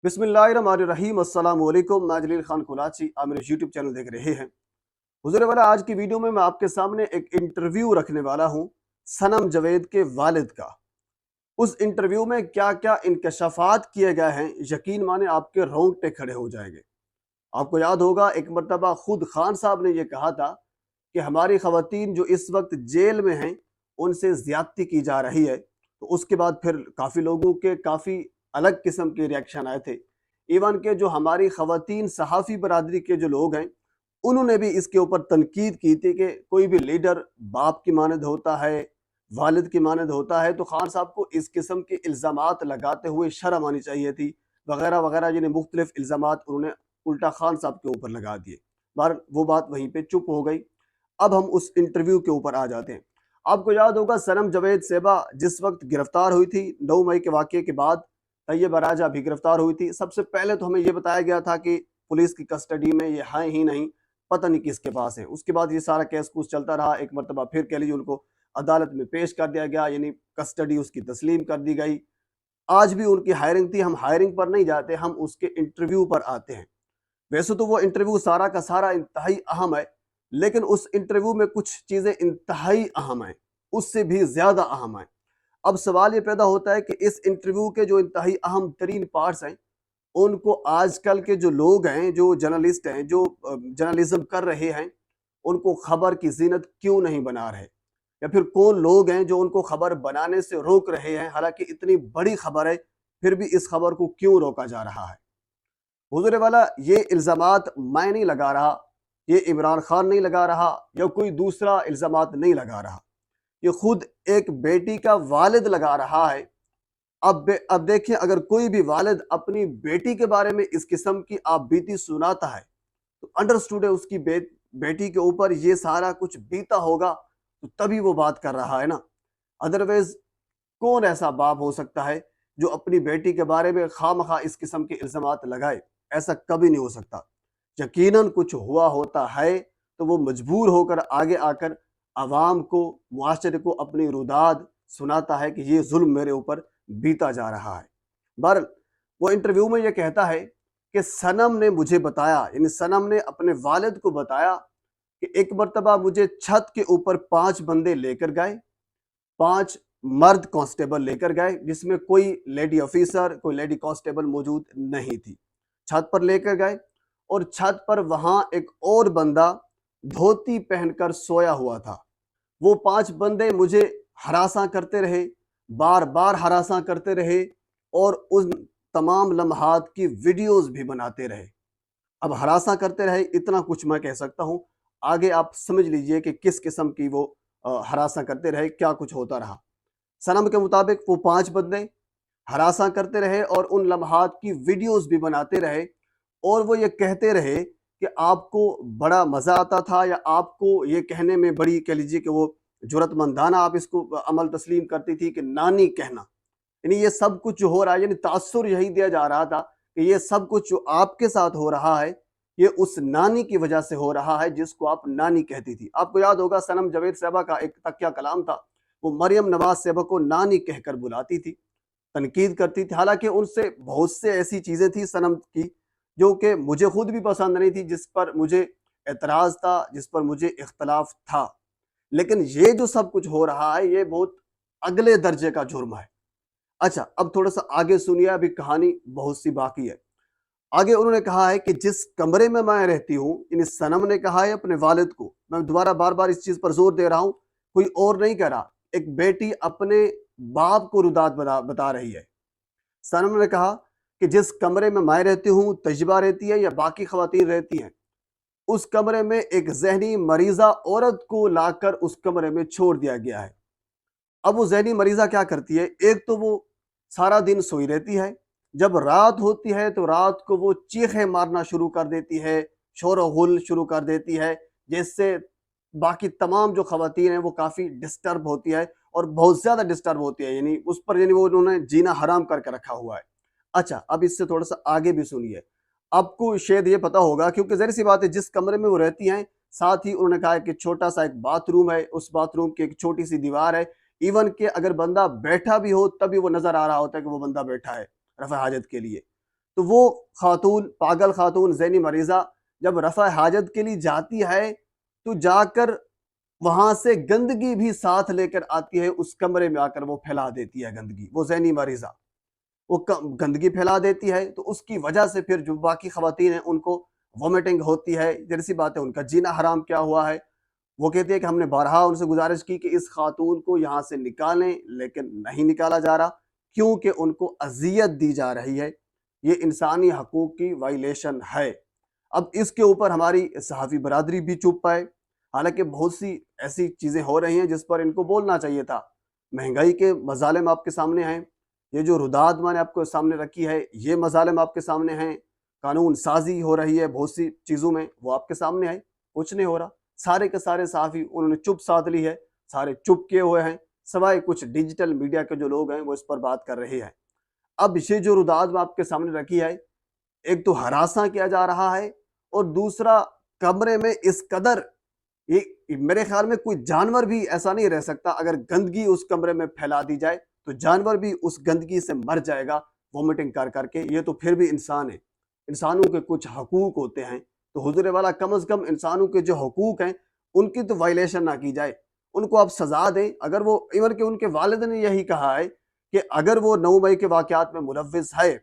बिस्मिल्लाहिर्रहमानिर्रहीम। अस्सलाम वालेकुम। मैं जलील खान कोलाची, आप मेरे यूट्यूब चैनल देख रहे हैं। हुज़ूर वाला, आज की वीडियो में मैं आपके सामने एक इंटरव्यू रखने वाला हूँ सनम जावेद के वालिद का। उस इंटरव्यू में क्या क्या इंकशाफात किए गए हैं, यकीन माने आपके रोंगटे खड़े हो जाएंगे। आपको याद होगा एक मरतबा खुद खान साहब ने यह कहा था कि हमारी खवातीन जो इस वक्त जेल में हैं उनसे ज्यादती की जा रही है। तो उसके बाद फिर काफ़ी लोगों के काफ़ी अलग किस्म के रिएक्शन आए थे। इवन के जो हमारी खवातीन सहाफ़ी बरादरी के जो लोग हैं उन्होंने भी इसके ऊपर तनकीद की थी कि कोई भी लीडर बाप की मानद होता है, वालिद की मानद होता है, तो खान साहब को इस किस्म के इल्ज़ामात लगाते हुए शर्म आनी चाहिए थी, वगैरह वगैरह, यानी मुख्तलिफ इल्ज़ामात उन्होंने उल्टा खान साहब के ऊपर लगा दिए। बार वो बात वहीं पे चुप हो गई। अब हम उस इंटरव्यू के ऊपर आ जाते हैं। आपको याद होगा सनम जावेद सेबा जिस वक्त गिरफ्तार हुई थी 9 मई के वाक़ये के बाद, तैयबा राजा भी गिरफ्तार हुई थी। सबसे पहले तो हमें ये बताया गया था कि पुलिस की कस्टडी में ये हैं ही नहीं, पता नहीं किसके पास है। उसके बाद ये सारा केस कूस चलता रहा। एक मरतबा फिर कह लीजिए उनको अदालत में पेश कर दिया गया, यानी कस्टडी उसकी तस्लीम कर दी गई। आज भी उनकी हायरिंग थी। हम हायरिंग पर नहीं जाते, हम उसके इंटरव्यू पर आते हैं। वैसे तो वो इंटरव्यू सारा का सारा इंतहाई अहम है, लेकिन उस इंटरव्यू में कुछ चीज़ें इंतहाई अहम हैं, उससे भी ज़्यादा अहम हैं। अब सवाल ये पैदा होता है कि इस इंटरव्यू के जो इंतहाई अहम तरीन पार्ट्स हैं, उनको आजकल के जो लोग हैं, जो जर्नलिस्ट हैं, जो जर्नलिज्म कर रहे हैं, उनको खबर की ज़ीनत क्यों नहीं बना रहे? या फिर कौन लोग हैं जो उनको खबर बनाने से रोक रहे हैं? हालांकि इतनी बड़ी खबर है, फिर भी इस खबर को क्यों रोका जा रहा है? हुजूर वाला, ये इल्ज़ामात मैं नहीं लगा रहा, ये इमरान खान नहीं लगा रहा, या कोई दूसरा इल्ज़ामात नहीं लगा रहा, ये खुद एक बेटी का वालिद लगा रहा है। अब देखिए, अगर कोई भी वालिद अपनी बेटी के बारे में इस किस्म की आप बीती सुनाता है, तो अंडरस्टूड है उसकी बेटी के ऊपर ये सारा कुछ बीता होगा, तो तभी वो बात कर रहा है ना। अदरवाइज कौन ऐसा बाप हो सकता है जो अपनी बेटी के बारे में खामखा इस किस्म के इल्ज़ामात लगाए? ऐसा कभी नहीं हो सकता। यकीनन कुछ हुआ होता है तो वो मजबूर होकर आगे आकर आवाम को, मुआशरे को अपनी रुदाद सुनाता है कि ये जुल्म मेरे ऊपर बीता जा रहा है। बहरहाल, वो इंटरव्यू में ये कहता है कि सनम ने मुझे बताया, यानी सनम ने अपने वालिद को बताया कि एक मरतबा मुझे छत के ऊपर 5 बंदे लेकर गए, 5 मर्द कांस्टेबल लेकर गए, जिसमें कोई लेडी ऑफिसर, कोई लेडी कांस्टेबल मौजूद नहीं थी। छत पर लेकर गए और छत पर वहां एक और बंदा धोती पहनकर सोया हुआ था। वो 5 बंदे मुझे हरासा करते रहे, बार बार हरासा करते रहे, और उन तमाम लम्हात की वीडियोस भी बनाते रहे। अब हरासा करते रहे, इतना कुछ मैं कह सकता हूँ। आगे आप समझ लीजिए कि किस किस्म की वो हरासा करते रहे, क्या कुछ होता रहा। सनम के मुताबिक वो 5 बंदे हरासा करते रहे और उन लम्हात की वीडियोस भी बनाते रहे, और वो ये कहते रहे कि आपको बड़ा मज़ा आता था, या आपको ये कहने में बड़ी, कह लीजिए कि वो जुरतमंदाना आप इसको अमल तस्लीम करती थी कि नानी कहना। यानी ये सब कुछ जो हो रहा है, यानी तासुर यही दिया जा रहा था कि ये सब कुछ जो आपके साथ हो रहा है, ये उस नानी की वजह से हो रहा है जिसको आप नानी कहती थी। आपको याद होगा सनम जावेद साहबा का एक तकिया कलाम था, वो मरियम नवाज साहबा को नानी कहकर बुलाती थी, तनकीद करती थी। हालांकि उनसे बहुत से ऐसी चीज़ें थी सनम की जो कि मुझे खुद भी पसंद नहीं थी, जिस पर मुझे एतराज़ था, जिस पर मुझे इख्तलाफ था। लेकिन ये जो सब कुछ हो रहा है, ये बहुत अगले दर्जे का जुर्म है। अच्छा, अब थोड़ा सा आगे सुनिए, अभी कहानी बहुत सी बाकी है। आगे उन्होंने कहा है कि जिस कमरे में मैं रहती हूँ, इन सनम ने कहा है अपने वालिद को, मैं दोबारा बार बार इस चीज़ पर जोर दे रहा हूँ, कोई और नहीं कह रहा, एक बेटी अपने बाप को रुदात बता रही है। सनम ने कहा कि जिस कमरे में मैं रहती हूँ, तजबा रहती है या बाकी खवातीन रहती हैं, उस कमरे में एक जहनी मरीजा औरत को लाकर उस कमरे में छोड़ दिया गया है। अब वो जहनी मरीजा क्या करती है? एक तो वो सारा दिन सोई रहती है, जब रात होती है तो रात को वो चीखें मारना शुरू कर देती है, शोर गुल शुरू कर देती है, जिससे बाकी तमाम जो खवातीन हैं वो काफ़ी डिस्टर्ब होती है, और बहुत ज़्यादा डिस्टर्ब होती है, यानी उस पर, यानी वो उन्होंने जीना हराम करके रखा हुआ है। अच्छा, अब इससे थोड़ा सा आगे भी सुनिए। आपको शायद ये पता होगा, क्योंकि ज़ाहिर सी बात है जिस कमरे में वो रहती हैं, साथ ही उन्होंने कहा है कि छोटा सा एक बाथरूम है, उस बाथरूम की एक छोटी सी दीवार है। इवन कि अगर बंदा बैठा भी हो तभी वो नजर आ रहा होता है कि वो बंदा बैठा है रफ़ा हाजत के लिए। تو وہ خاتون پاگل خاتون ذہنی مریضہ جب رفع حاجت کے لیے جاتی ہے تو جا کر وہاں سے گندگی بھی ساتھ لے کر آتی ہے، اس کمرے میں آ کر وہ پھیلا دیتی ہے گندگی، وہ ذہنی مریضہ وہ گندگی پھیلا دیتی ہے، تو اس کی وجہ سے پھر جو باقی خواتین ہیں ان کو وومیٹنگ ہوتی ہے، ظاہر سی بات ہے ان کا جینا حرام کیا ہوا ہے۔ وہ کہتی ہے کہ ہم نے بارہا ان سے گزارش کی کہ اس خاتون کو یہاں سے نکالیں، لیکن نہیں نکالا جا رہا کیونکہ ان کو اذیت دی جا رہی ہے، یہ انسانی حقوق کی وائلیشن ہے۔ اب اس کے اوپر ہماری صحافی برادری بھی چپ ہے، حالانکہ بہت سی ایسی چیزیں ہو رہی ہیں جس پر ان کو بولنا چاہیے تھا۔ مہنگائی کے مظالم آپ کے سامنے ہیں، یہ جو رداد میں نے آپ کو سامنے رکھی ہے یہ مظالم آپ کے سامنے ہیں، قانون سازی ہو رہی ہے بہت سی چیزوں میں، وہ آپ کے سامنے ہے، کچھ نہیں ہو رہا۔ سارے کے سارے صحافی انہوں نے چپ سادھ لی ہے، سارے چپ کیے ہوئے ہیں، سوائے کچھ ڈیجیٹل میڈیا کے جو لوگ ہیں وہ اس پر بات کر رہے ہیں۔ اب یہ جو رداد میں آپ کے سامنے رکھی ہے، ایک تو ہراساں کیا جا رہا ہے، اور دوسرا کمرے میں اس قدر یہ میرے خیال میں کوئی جانور بھی ایسا نہیں رہ سکتا، اگر گندگی اس کمرے میں پھیلا دی جائے تو جانور بھی اس گندگی سے مر جائے گا وومیٹنگ کر کر کے، یہ تو پھر بھی انسان ہے، انسانوں کے کچھ حقوق ہوتے ہیں، تو حضور والا کم از کم انسانوں کے جو حقوق ہیں ان کی تو وائلیشن نہ کی جائے، ان کو آپ سزا دیں۔ اگر وہ ایون کہ ان کے والد نے یہی کہا ہے کہ اگر وہ 9 مئی کے واقعات میں ملوث ہے،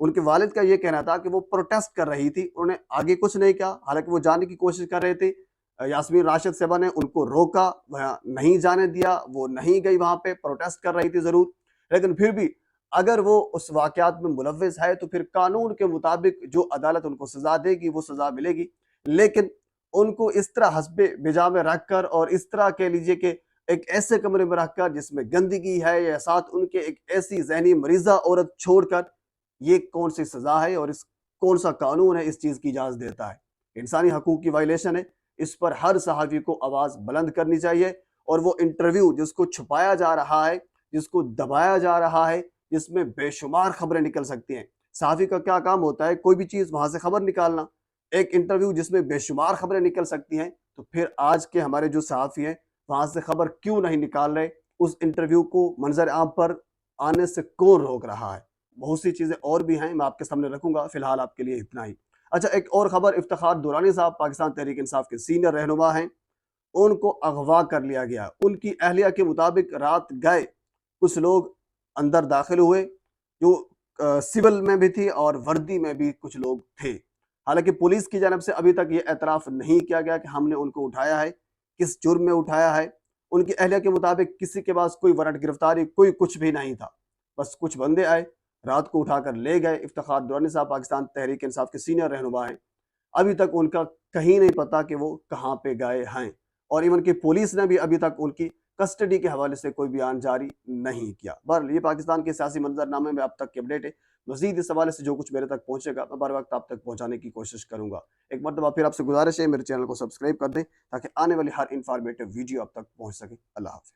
ان کے والد کا یہ کہنا تھا کہ وہ پروٹیسٹ کر رہی تھی، انہوں نے آگے کچھ نہیں کہا، حالانکہ وہ جانے کی کوشش کر رہے تھے، یاسمین راشد صاحبہ نے ان کو روکا، وہاں نہیں جانے دیا، وہ نہیں گئی، وہاں پہ پروٹیسٹ کر رہی تھی ضرور، لیکن پھر بھی اگر وہ اس واقعات میں ملوث ہے تو پھر قانون کے مطابق جو عدالت ان کو سزا دے گی وہ سزا ملے گی، لیکن ان کو اس طرح حسب بجا میں رکھ کر اور اس طرح کہہ لیجئے کہ ایک ایسے کمرے میں رکھ کر جس میں گندگی ہے یا ساتھ ان کے ایک ایسی ذہنی مریضہ عورت چھوڑ کر، یہ کون سی سزا ہے اور اس کون سا قانون ہے اس چیز کی اجازت دیتا ہے؟ انسانی حقوق کی وائلیشن ہے، اس پر ہر صحافی کو آواز بلند کرنی چاہیے، اور وہ انٹرویو جس کو چھپایا جا رہا ہے، جس کو دبایا جا رہا ہے، جس میں بے شمار خبریں نکل سکتی ہیں، صحافی کا کیا کام ہوتا ہے؟ کوئی بھی چیز وہاں سے خبر نکالنا، ایک انٹرویو جس میں بے شمار خبریں نکل سکتی ہیں، تو پھر آج کے ہمارے جو صحافی ہیں وہاں سے خبر کیوں نہیں نکال رہے؟ اس انٹرویو کو منظر عام پر آنے سے کون روک رہا ہے؟ بہت سی چیزیں اور بھی ہیں، میں آپ کے سامنے رکھوں گا، فی الحال آپ کے لیے اتنا ہی۔ اچھا، ایک اور خبر، افتخار دورانی صاحب پاکستان تحریک انصاف کے سینئر رہنما ہیں، ان کو اغوا کر لیا گیا، ان کی اہلیہ کے مطابق رات گئے کچھ لوگ اندر داخل ہوئے جو سول میں بھی تھی اور وردی میں بھی کچھ لوگ تھے، حالانکہ پولیس کی جانب سے ابھی تک یہ اعتراف نہیں کیا گیا کہ ہم نے ان کو اٹھایا ہے، کس جرم میں اٹھایا ہے۔ ان کی اہلیہ کے مطابق کسی کے پاس کوئی وارنٹ گرفتاری کوئی کچھ بھی نہیں تھا، بس کچھ بندے آئے، رات کو اٹھا کر لے گئے۔ افتخار دورانی صاحب پاکستان تحریک انصاف کے سینئر رہنما ہیں، ابھی تک ان کا کہیں نہیں پتا کہ وہ کہاں پہ گئے ہیں، اور ایون کہ پولیس نے بھی ابھی تک ان کی کسٹڈی کے حوالے سے کوئی بیان جاری نہیں کیا۔ بہرحال یہ پاکستان کے سیاسی منظرنامے میں اب تک کی اپڈیٹ ہے، مزید اس حوالے سے جو کچھ میرے تک پہنچے گا میں بر وقت آپ تک پہنچانے کی کوشش کروں گا۔ ایک مرتبہ پھر آپ سے گزارش ہے میرے چینل کو سبسکرائب کر دیں تاکہ آنے والی ہر انفارمیٹو ویڈیو آپ تک پہنچ سکے۔ اللہ حافظ۔